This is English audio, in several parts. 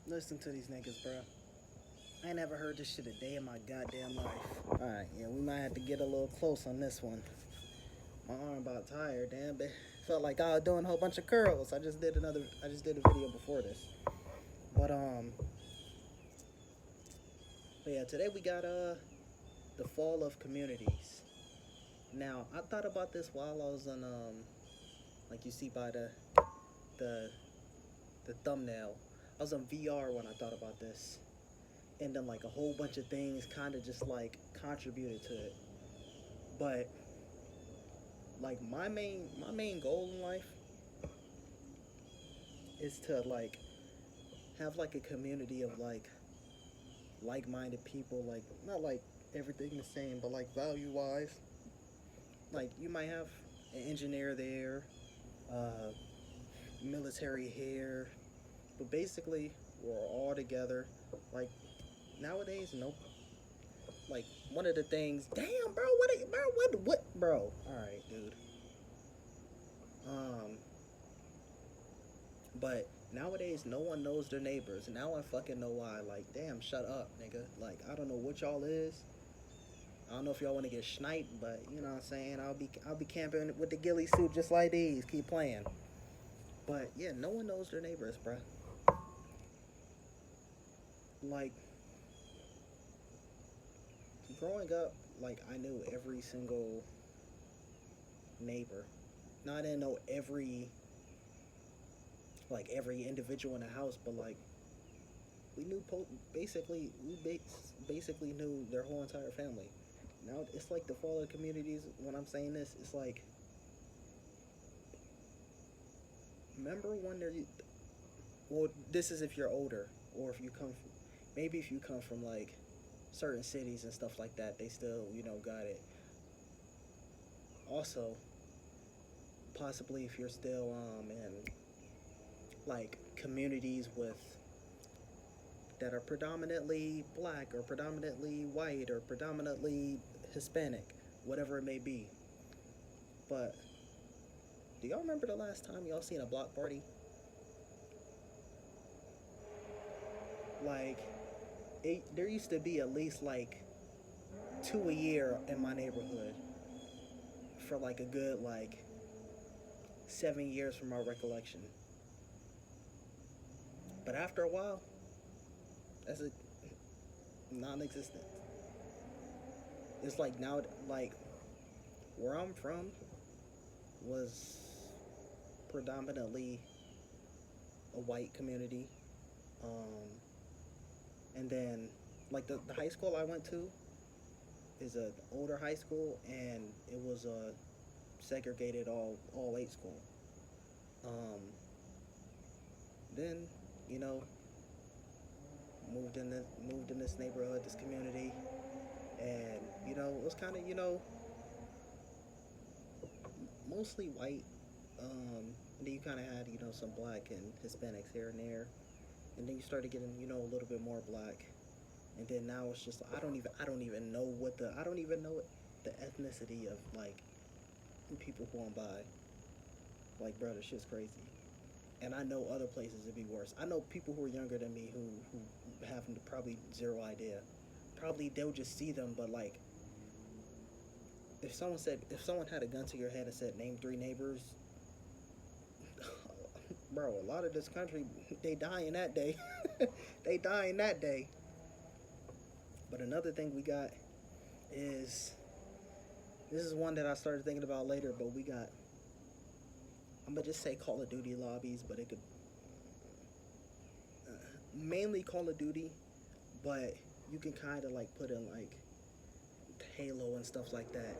Listen to these niggas, bro. I ain't never heard this shit a day in my goddamn life. Alright, yeah, we might have to get a little close on this one. My arm about tired, damn, but felt like I was doing a whole bunch of curls. I just did a video before this. But but yeah, today we got the fall of communities. Now, I thought about this while I was on like you see by the the thumbnail. I was on VR when I thought about this. And then like a whole bunch of things kind of just like contributed to it. But like my main goal in life is to like have like a community of like-minded people, like not like everything the same, but like value wise. Like you might have an engineer there, uh, military here, but basically we're all together. Like nowadays, nope. Like one of the things, damn, bro, what, bro? All right, dude. Um, but nowadays, no one knows their neighbors. Now I fucking know why. Like, damn, shut up, nigga. Like, I don't know what y'all is. I don't know if y'all want to get sniped, but you know what I'm saying. I'll be camping with the ghillie suit just like these. Keep playing. But yeah, no one knows their neighbors, bruh. Like growing up, like I knew every single neighbor. Now I didn't know every individual in the house, but like we knew basically basically knew their whole entire family. Now it's like the fall of communities. When I'm saying this, it's like remember when there. Well, this is if you're older, or if you come from, maybe if you come from like certain cities and stuff like that, they still got it. Also, possibly if you're still in like communities with that are predominantly black or predominantly white or predominantly Hispanic, whatever it may be. But do y'all remember the last time y'all seen a block party? Like, there used to be at least like two a year in my neighborhood for like a good like 7 years from my recollection. But after a while, that's a non-existent. It's like now, like where I'm from was predominantly a white community, um, and then like the high school I went to is an older high school, and it was a segregated all white school. Um, then you know moved in this neighborhood, this community, and it was kind of mostly white. And then you kind of had some black and Hispanics here and there, and then you started getting a little bit more black, and then now it's just I don't even know I don't even know the ethnicity of like people who I'm by. Like, bro, this shit's crazy. And I know other places it'd be worse. I know people who are younger than me who have probably zero idea. Probably they'll just see them, but like if someone had a gun to your head and said name three neighbors, bro, a lot of this country they dying that day. They dying that day. But another thing we got is this is one that I started thinking about later, but we got I'm gonna just say Call of Duty lobbies, but it could mainly Call of Duty, but you can kind of like put in like Halo and stuff like that.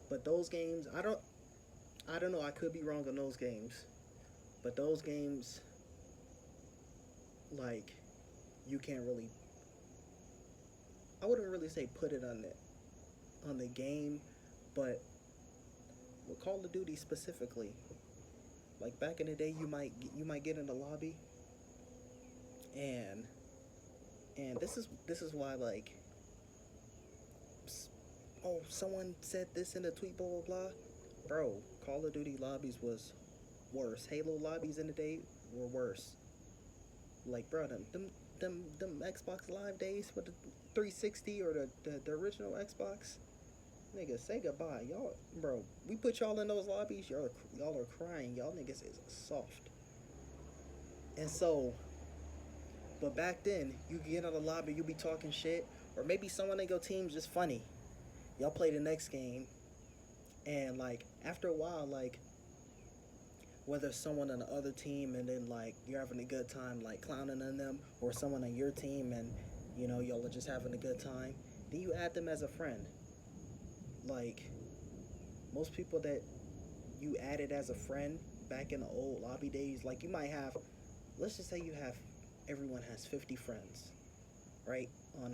But those games, I don't know. I could be wrong on those games, but those games, like, you can't really. I wouldn't really say put it on the game, but with Call of Duty specifically, like back in the day, you might get in the lobby, and this is why like, oh, someone said this in a tweet, blah blah blah, bro. Call of Duty lobbies was worse. Halo lobbies in the day were worse. Like, bro, them Xbox Live days with the 360 or the original Xbox. Nigga, say goodbye, y'all, bro. We put y'all in those lobbies. Y'all are crying. Y'all niggas is soft. And so, but back then, you get out of the lobby, you be talking shit, or maybe someone in your team's just funny. Y'all play the next game, and like after a while, like whether someone on the other team and then like you're having a good time, like clowning on them, or someone on your team and y'all are just having a good time, then you add them as a friend. Like most people that you added as a friend back in the old lobby days, like you might have, let's just say you have, everyone has 50 friends, right? On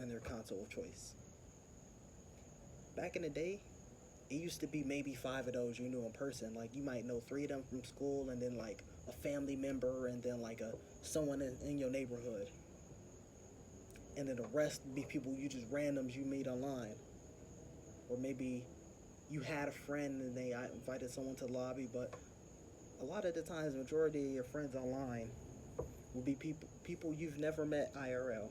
their console of choice. Back in the day, it used to be maybe 5 of those you knew in person. Like you might know 3 of them from school, and then like a family member, and then like a someone in your neighborhood, and then the rest be people you just randoms you meet online, or maybe you had a friend and they invited someone to the lobby. But a lot of the times, the majority of your friends online will be people you've never met IRL.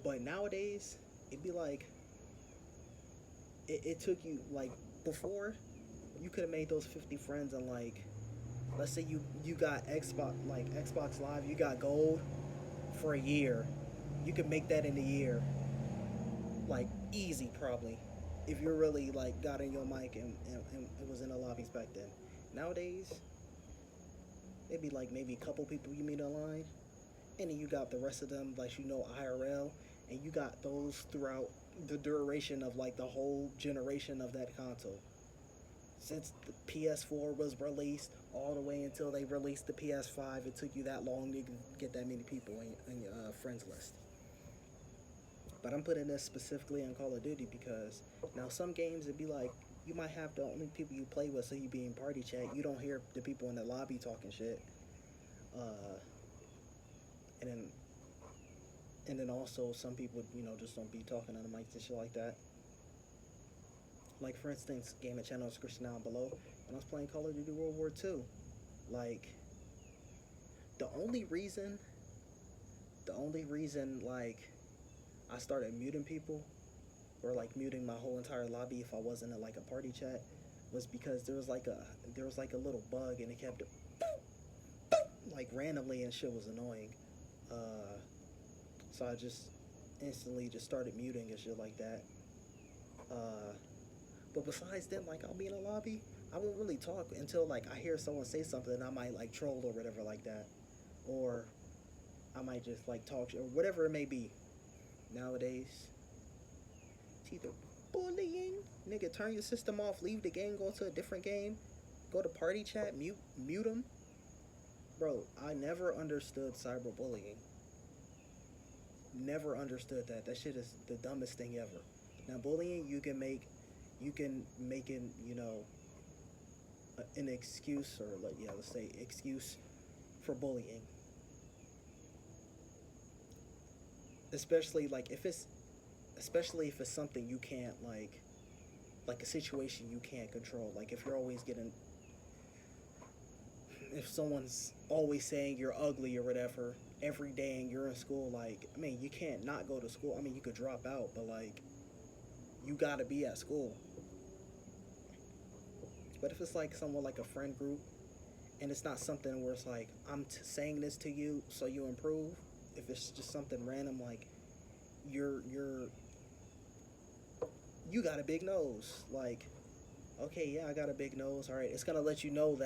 But nowadays, it'd be like it took you like before you could have made those 50 friends and like let's say you got Xbox Live, you got gold for a year. You could make that in a year, like easy probably, if you're really like got in your mic and it was in the lobbies back then. Nowadays, it'd be like maybe a couple people you meet online, and then you got the rest of them like IRL, and you got those throughout the duration of like the whole generation of that console. Since the PS4 was released all the way until they released the PS5, it took you that long to get that many people in your friends list. But I'm putting this specifically on Call of Duty because now some games it'd be like you might have the only people you play with, so you be in party chat. You don't hear the people in the lobby talking shit. Uh, and then also some people just don't be talking on the mics and shit like that. Like for instance, gaming channel description down below. When I was playing Call of Duty World War II, like the only reason like I started muting people, or like muting my whole entire lobby if I wasn't in like a party chat, was because there was like a little bug and it kept like randomly, and shit was annoying. So I just instantly just started muting and shit like that. Uh, but besides them, like I'll be in a lobby, I won't really talk until like I hear someone say something, and I might like troll or whatever like that, or I might just like talk or whatever it may be. Nowadays, it's either bullying, nigga, turn your system off, leave the game, go to a different game, go to party chat, mute them. Bro, I never understood cyberbullying. Never understood that. That shit is the dumbest thing ever. Now bullying, you can make it, an excuse, or like, yeah, let's say excuse for bullying. Especially like if it's something you can't like a situation you can't control. Like if you're always getting, if someone's always saying you're ugly or whatever every day and you're in school, like I mean you can't not go to school. I mean you could drop out, but like you gotta be at school. But if it's like someone like a friend group, and it's not something where it's like I'm saying this to you so you improve. If it's just something random like you got a big nose, like okay, yeah, I got a big nose, all right, it's gonna let you know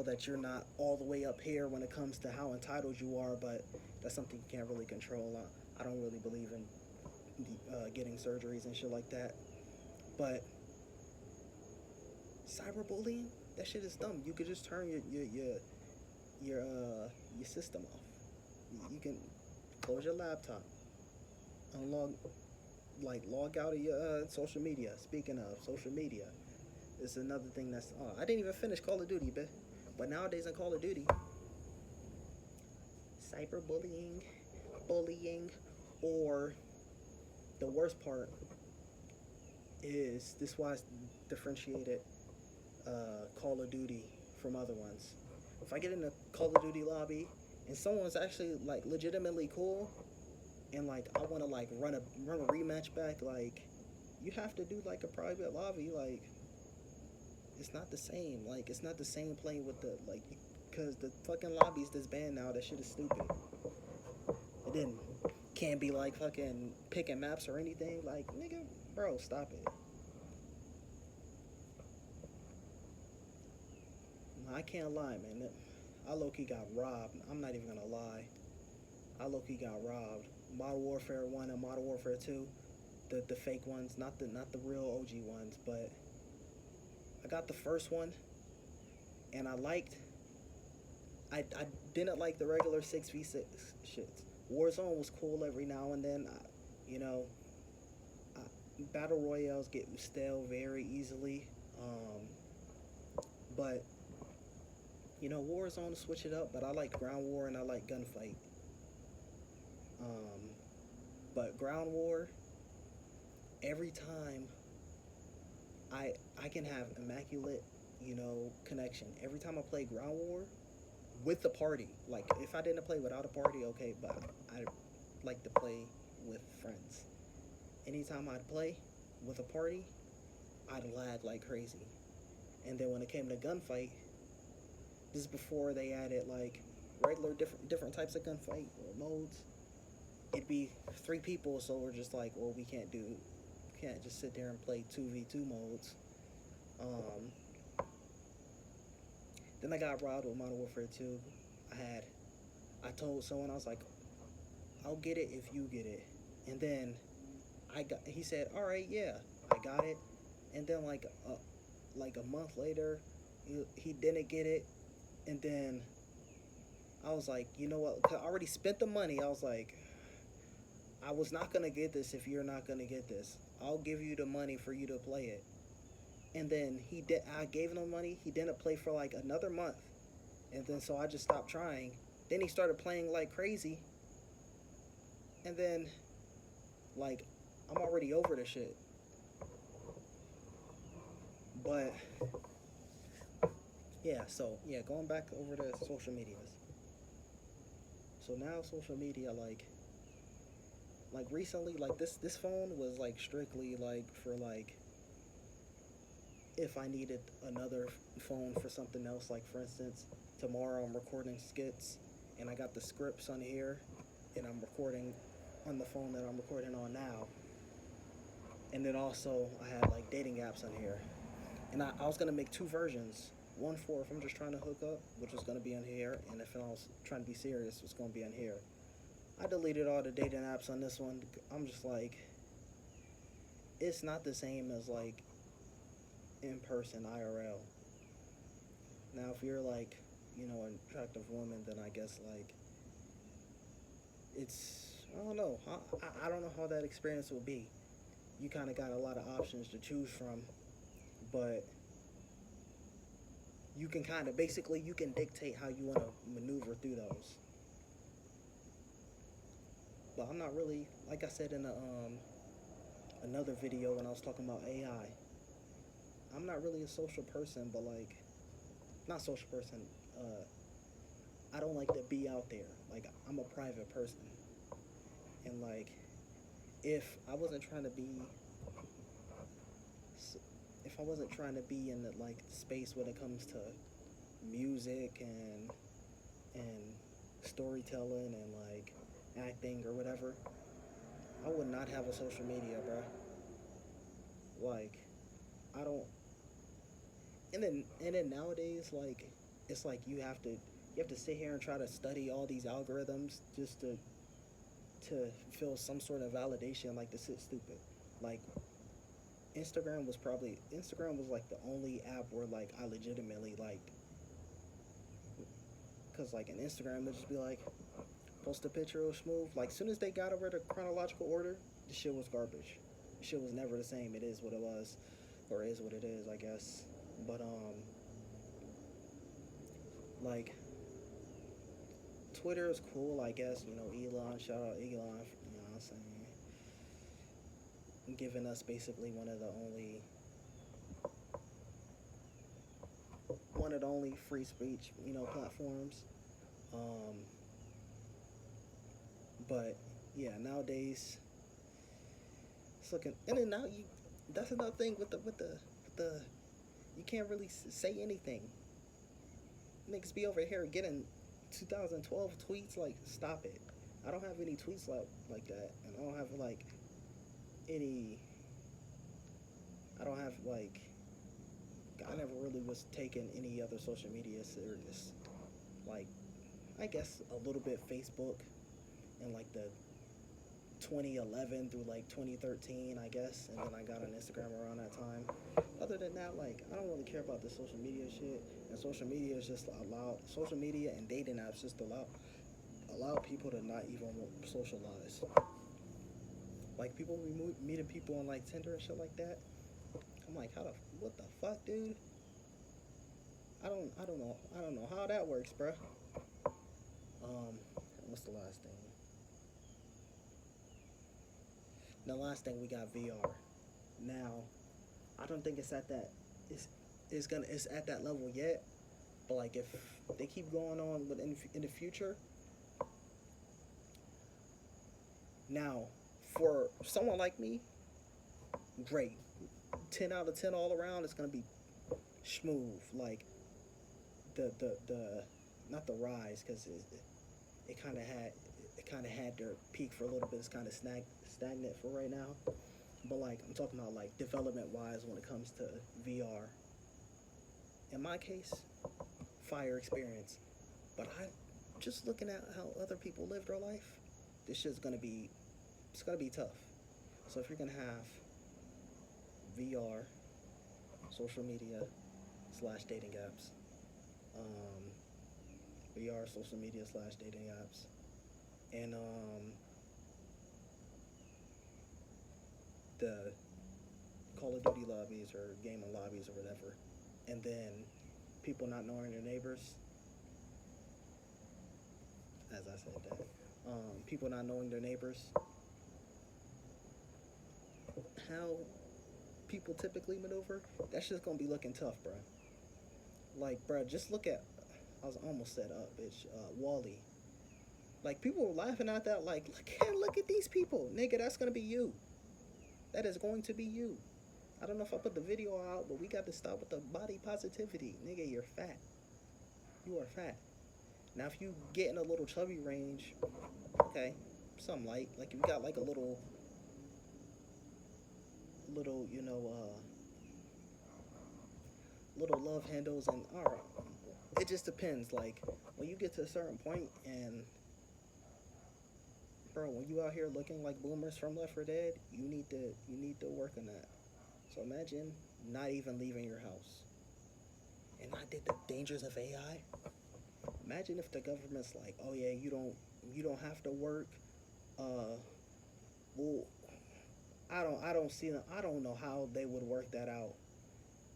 that you're not all the way up here when it comes to how entitled you are, but that's something you can't really control. I don't really believe in getting surgeries and shit like that. But cyberbullying, that shit is dumb. You could just turn your system off. You can close your laptop, unlog, like log out of your social media. Speaking of social media, it's another thing that's. I didn't even finish Call of Duty, but nowadays in Call of Duty, cyberbullying, bullying, or the worst part is this why I differentiated Call of Duty from other ones. If I get in a Call of Duty lobby and someone's actually like legitimately cool, and like I want to like run a rematch back, like you have to do like a private lobby. Like it's not the same. Like it's not the same playing with the like, because the fucking lobbies that's banned now. That shit is stupid. It didn't can't be like fucking picking maps or anything. Like nigga, bro, stop it. I can't lie, man. I low key got robbed. I'm not even gonna lie. I low key got robbed. Modern Warfare 1 and Modern Warfare 2, the fake ones, not the real OG ones, but I got the first one, and I didn't like the regular 6v6 shits. Warzone was cool every now and then. You know, battle royales get stale very easily, but you know, Warzone switch it up. But I like ground war and I like gunfight. Um, but ground war, every time I can have immaculate, you know, connection. Every time I play ground war with the party, like if I didn't play without a party, okay, but I like to play with friends. Anytime I'd play with a party, I'd lag like crazy. And then when it came to gunfight, this is before they added like regular different types of gunfight modes. It'd be 3 people, so we're just like, well, can't just sit there and play 2v2 modes. Um, then I got robbed with Modern Warfare 2. I told someone, I was like, I'll get it if you get it. And then he said, all right, yeah, I got it. And then like a month later, he didn't get it. And then I was like, you know what? 'Cause I already spent the money. I was like, I was not gonna get this if you're not gonna get this. I'll give you the money for you to play it. And then I gave him the money. He didn't play for like another month. And then so I just stopped trying. Then he started playing like crazy. And then like I'm already over the shit. But yeah, so yeah, going back over to social medias. So now social media, like recently, like this phone was like strictly like for like if I needed another phone for something else. Like for instance, tomorrow I'm recording skits and I got the scripts on here and I'm recording on the phone that I'm recording on now. And then also I had like dating apps on here. And I was gonna make 2 versions. One for if I'm just trying to hook up, which was gonna be on here, and if I was trying to be serious, it's gonna be on here. I deleted all the dating apps on this one. I'm just like, it's not the same as like in person IRL. Now, if you're like, you know, an attractive woman, then I guess like I don't know. I don't know how that experience will be. You kind of got a lot of options to choose from, but you can kind of basically you can dictate how you want to maneuver through those. But I'm not really, like I said in another video when I was talking about AI. I'm not really a social person, but like not social person. I don't like to be out there. Like I'm a private person, and like if I wasn't trying to be, if I wasn't trying to be in the like space when it comes to music and storytelling and like acting or whatever, I would not have a social media, bruh. Like I don't. And then nowadays, like it's like you have to sit here and try to study all these algorithms just to feel some sort of validation. Like this is stupid. Like Instagram was like the only app where like I legitimately liked, cause like in Instagram it'd just be like post a picture of smooth. Like soon as they got over the chronological order, the shit was garbage. The shit was never the same. It is what it was, or is what it is, I guess. But like Twitter is cool, I guess. You know, Elon. Shout out Elon. You know what I'm saying? Giving us basically one of the only free speech, platforms. Um, but yeah, nowadays it's looking, and then now you. That's another thing with the you can't really say anything. Niggas be over here getting 2012 tweets. Like, stop it. I don't have any tweets like that, and I don't have like any. I don't have like. I never really was taking any other social media serious. Like, I guess a little bit Facebook and like the 2011 through like 2013, I guess, and then I got on Instagram around that time. Other than that, like, I don't really care about the social media shit. And social media is just allowed. Social media and dating apps just allow people to not even socialize. Like, people be meeting people on like Tinder and shit like that. I'm like, what the fuck, dude? I don't know how that works, bruh. What's the last thing? The last thing we got VR. Now, I don't think it's at that level yet. But like, if they keep going on with in the future, now for someone like me, great, 10 out of 10 all around. It's gonna be smooth. Like the not the rise, because it kind of had their peak for a little bit. It's kind of stagnant for right now. But like, I'm talking about like development wise when it comes to VR. In my case, fire experience. But I just looking at how other people live their life, this shit's gonna be it's gonna be tough. So if you're gonna have VR, social media slash dating apps, um, VR, social media slash dating apps, and the Call of Duty lobbies or gaming lobbies or whatever, and then people not knowing their neighbors. As I said that, people not knowing their neighbors, how people typically maneuver, that's just gonna be looking tough, bro. Like, bro, just look at. I was almost set up, bitch. Wally. Like, people were laughing at that. Like, look at these people, nigga. That's gonna be you. That is going to be you. I don't know if I put the video out, but we got to stop with the body positivity, nigga. You're fat. You are fat. Now, if you get in a little chubby range, okay, something light. Like, if you got like a little, little love handles, and all right, it just depends. Like, when you get to a certain point, and bro, when you out here looking like boomers from Left 4 Dead, you need to work on that. So imagine not even leaving your house. And I did the dangers of AI. Imagine if the government's like, oh yeah, you don't have to work. Well, I don't know how they would work that out.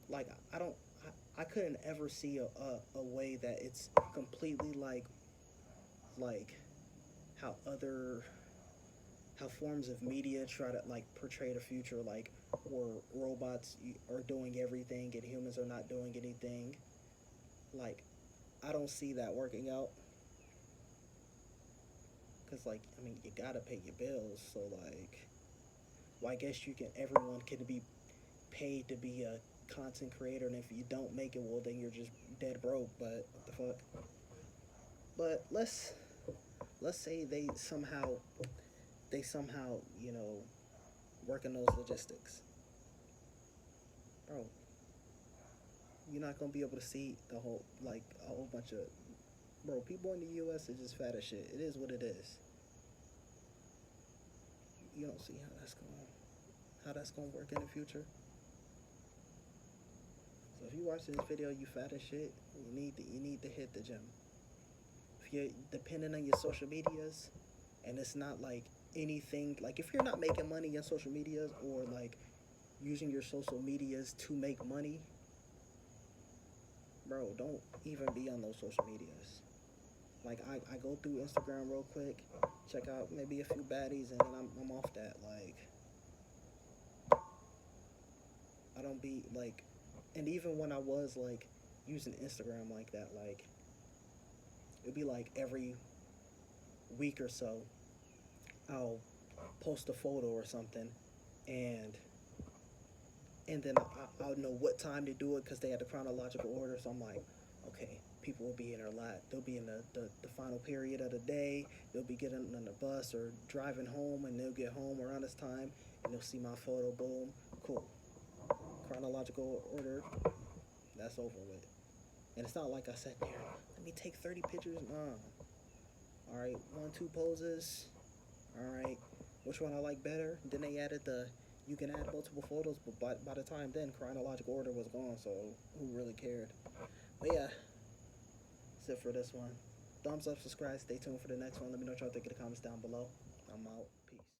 Like, I couldn't ever see a way that it's completely like how how forms of media try to like portray the future, like where robots are doing everything and humans are not doing anything. Like, I don't see that working out, because like, I mean, you gotta pay your bills. So like, well, I guess everyone can be paid to be a content creator, and if you don't make it, well, then you're just dead broke. But what the fuck? But let's say they somehow work in those logistics, bro. You're not gonna be able to see the whole, like, a whole bunch of, bro. People in the U.S. is just fat as shit. It is what it is. You don't see how that's gonna work in the future. So if you watch this video, you fat as shit, you need to hit the gym. If you're dependent on your social medias, and it's not like anything, like if you're not making money on social medias, or like using your social medias to make money, bro, don't even be on those social medias. Like, I go through Instagram real quick, check out maybe a few baddies, and then I'm off that. Like, I don't be like, and even when I was like using Instagram like that. Like it'd be like every week or so, I'll post a photo or something, and then I'll know what time to do it because they had the chronological order. So I'm like, okay, people will be in a lot. They'll be in the final period of the day. They'll be getting on the bus or driving home, and they'll get home around this time, and they'll see my photo. Boom, cool. Chronological order. That's over with. And it's not like I sat there. Let me take 30 pictures. Nah. All right, 1, 2 poses. All right, which one I like better? Then they added the you can add multiple photos, but by the time then chronological order was gone, so who really cared? But yeah, that's it for this one. Thumbs up, subscribe, stay tuned for the next one. Let me know what y'all think in the comments down below. I'm out.